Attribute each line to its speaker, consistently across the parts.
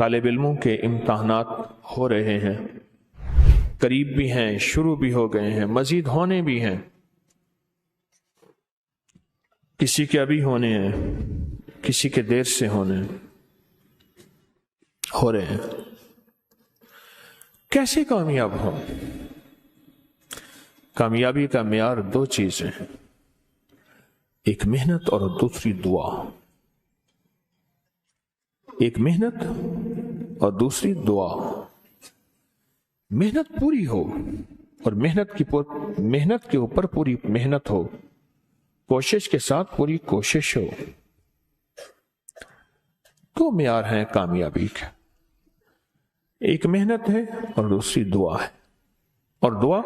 Speaker 1: طالب علموں کے امتحانات ہو رہے ہیں، قریب بھی ہیں، شروع بھی ہو گئے ہیں، مزید ہونے بھی ہیں، کسی کے ابھی ہونے ہیں، کسی کے دیر سے ہونے ہو رہے ہیں۔ کیسے کامیاب ہو؟ کامیابی کا معیار دو چیزیں ہیں، ایک محنت اور دوسری دعا۔ ایک محنت اور دوسری دعا۔ محنت پوری ہو اور محنت کے اوپر پوری محنت ہو، کوشش کے ساتھ پوری کوشش ہو، دو معیار ہیں کامیابی کے، ایک محنت ہے اور دوسری دعا ہے۔ اور دعا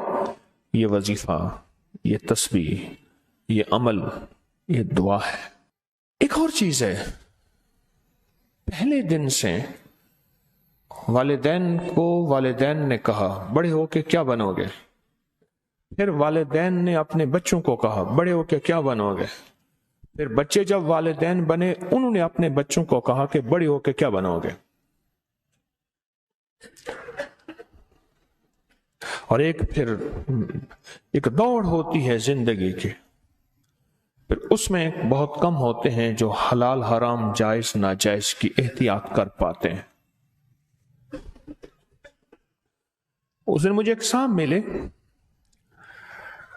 Speaker 1: یہ وظیفہ، یہ تسبیح، یہ عمل، یہ دعا ہے۔ ایک اور چیز ہے، پہلے دن سے والدین نے کہا بڑے ہو کے کیا بنو گے، پھر والدین نے اپنے بچوں کو کہا بڑے ہو کے کیا بنو گے، پھر بچے جب والدین بنے انہوں نے اپنے بچوں کو کہا کہ بڑے ہو کے کیا بنو گے۔ اور ایک دوڑ ہوتی ہے زندگی کی، پھر اس میں بہت کم ہوتے ہیں جو حلال حرام جائز ناجائز کی احتیاط کر پاتے ہیں۔ اس دن مجھے ایک صاحب ملے،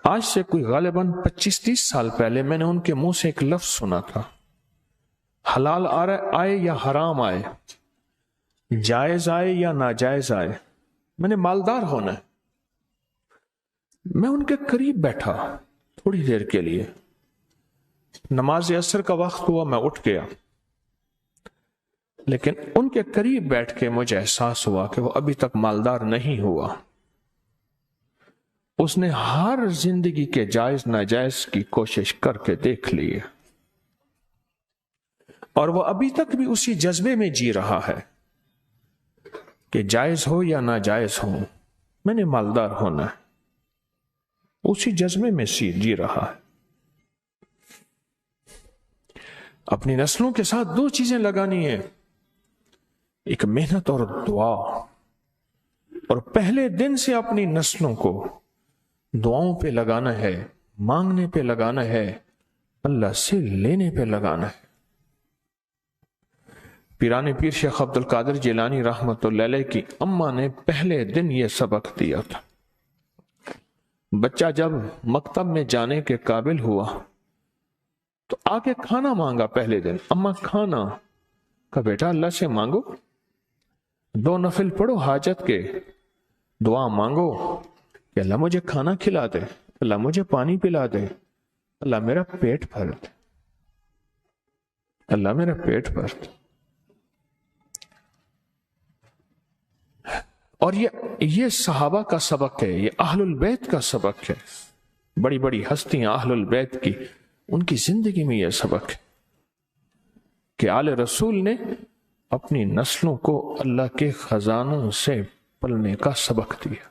Speaker 1: آج سے کوئی غالباً 25-30 سال پہلے میں نے ان کے منہ سے ایک لفظ سنا تھا، حلال آئے یا حرام آئے، جائز آئے یا ناجائز آئے، میں نے مالدار ہونا ہے۔ میں ان کے قریب بیٹھا تھوڑی دیر کے لیے، نماز عصر کا وقت ہوا، میں اٹھ گیا، لیکن ان کے قریب بیٹھ کے مجھے احساس ہوا کہ وہ ابھی تک مالدار نہیں ہوا۔ اس نے ہر زندگی کے جائز ناجائز کی کوشش کر کے دیکھ لی ہے، اور وہ ابھی تک بھی اسی جذبے میں جی رہا ہے کہ جائز ہو یا ناجائز ہو میں نے مالدار ہونا ہے، اسی جذبے میں جی رہا ہے۔ اپنی نسلوں کے ساتھ دو چیزیں لگانی ہیں، ایک محنت اور دعا، اور پہلے دن سے اپنی نسلوں کو دعاؤں پہ لگانا ہے، مانگنے پہ لگانا ہے، اللہ سے لینے پہ لگانا ہے۔ پیران پیر شیخ عبد القادر جیلانی رحمت اللہ علیہ کی اماں نے پہلے دن یہ سبق دیا تھا۔ بچہ جب مکتب میں جانے کے قابل ہوا تو آگے کھانا مانگا، پہلے دن اماں کھانا، کہا بیٹا اللہ سے مانگو، 2 نفل پڑھو حاجت کے، دعا مانگو کہ اللہ مجھے کھانا کھلا دے، اللہ مجھے پانی پلا دے، اللہ میرا پیٹ بھر دے، اللہ میرا پیٹ بھر دے۔ اور یہ صحابہ کا سبق ہے، یہ اہل البیت کا سبق ہے، بڑی بڑی ہستیاں اہل البیت کی، ان کی زندگی میں یہ سبق ہے کہ آل رسول نے اپنی نسلوں کو اللہ کے خزانوں سے پلنے کا سبق دیا،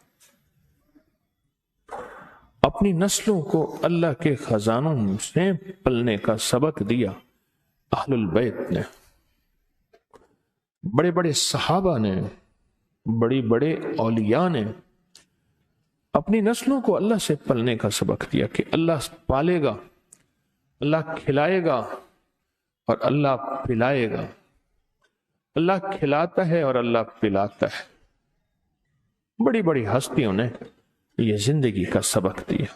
Speaker 1: اپنی نسلوں کو اللہ کے خزانوں سے پلنے کا سبق دیا اہل البیت نے۔ بڑے بڑے صحابہ نے، بڑی بڑے اولیاء نے اپنی نسلوں کو اللہ سے پلنے کا سبق دیا کہ اللہ پالے گا، اللہ کھلائے گا اور اللہ پلائے گا، اللہ کھلاتا ہے اور اللہ پلاتا ہے۔ بڑی بڑی ہستیوں نے یہ زندگی کا سبق دیا۔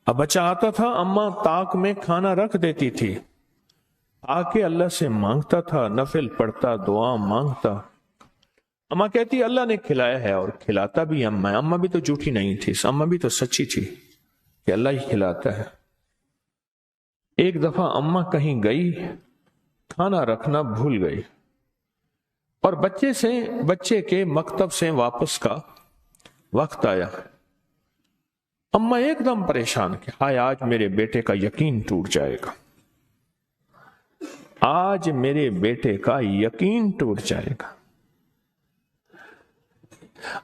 Speaker 1: اب بچہ آتا تھا، اماں طاق میں کھانا رکھ دیتی تھی، آ کے اللہ سے مانگتا تھا، نفل پڑھتا، دعا مانگتا، اماں کہتی اللہ نے کھلایا ہے اور کھلاتا بھی۔ اماں بھی تو جھوٹی نہیں تھی، اماں بھی تو سچی تھی کہ اللہ ہی کھلاتا ہے۔ ایک دفعہ اماں کہیں گئی، کھانا رکھنا بھول گئی، اور بچے کے مکتب سے واپس کا وقت آیا، اماں ایک دم پریشان کہ ہائے آج میرے بیٹے کا یقین ٹوٹ جائے گا، آج میرے بیٹے کا یقین ٹوٹ جائے گا۔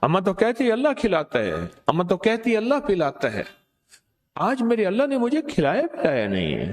Speaker 1: اماں تو کہتی اللہ کھلاتا ہے، اماں تو کہتی اللہ پلاتا ہے، آج میرے اللہ نے مجھے کھلایا پلایا نہیں ہے۔